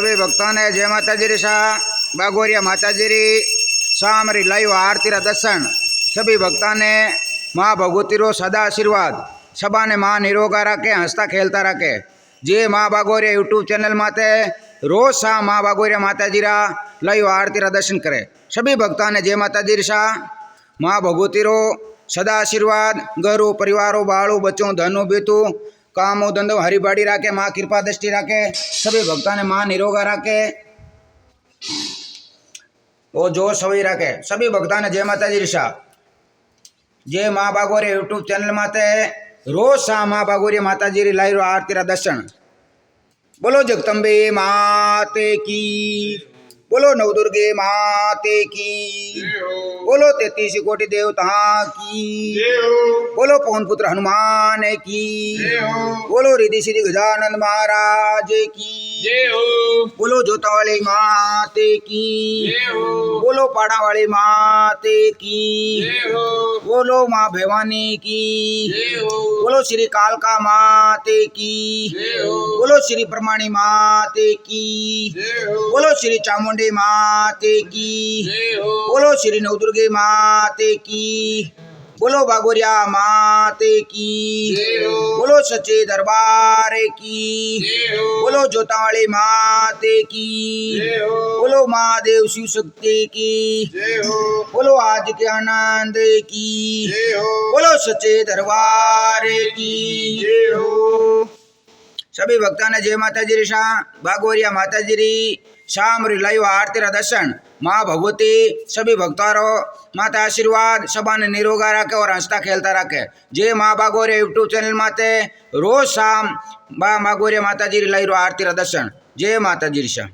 सभी भक्तों ने जय माता जी शाह बागोरिया माता जी सामरी लाइव आरती रा दर्शन। सभी भक्तों ने माँ भगवती रो सदा आशीर्वाद सबा ने माँ निरोगा रखे हंसता खेलता रखे। जे माँ बागोरिया यूट्यूब चैनल माते रोज शाह माँ बागोरिया माता जी रा लाइव आरती रा दर्शन करे। सभी भक्तों ने जय माता जी शाह माँ भगवती रो सदा आशीर्वाद घरों परिवारों बालों बच्चों धनों बेतु कामों धंधो हरिबाड़ी राखे माँ कृपा दृष्टि राखे। सभी भक्तों ने माँ निरोगा राखे वो जो सभी राखे। सभी भक्तों ने जय माता जी शाह जय माँ बागोरिया यूट्यूब चैनल माते रोज शाह माँ बागोरिया माता जी लाइव आरती रा दर्शन। बोलो जगदम्बे माते की, बोलो नवदुर्गे माते की, बोलो 33 कोटि देवता की, बोलो पवन पुत्र हनुमान की, बोलो रिद्धि सिद्धि गजानन महाराज की, बोलो जोता वाली माते की, बोलो पाड़ा वाली माते की, बोलो माँ भवानी की, बोलो श्री कालका माते की, बोलो श्री प्रमाणी माते की, बोलो श्री चामुंडी माते की, बोलो श्री नवदुर्गे माते की, बोलो बागोरिया माते की, बोलो सच्चे दरबार की, बोलो जोतावाली माते की, बोलो महादेव शिव शक्ति की, बोलो आज के आनंद की, बोलो सच्चे दरबार की। सभी भक्तों ने जय माता जी शाह बागोरिया माता जी शामरी लाइव आरती रा दर्शन। माँ भगवती सभी भक्तों रो माता आशीर्वाद सबा ने निरोगा रखे और हंसता खेलता रखे। जय माँ बागोरिया यूट्यूब चैनल माते रोज शाम माँ बागोरिया माता जी लाइव आरती रा दर्शन। जय माता जी शाह।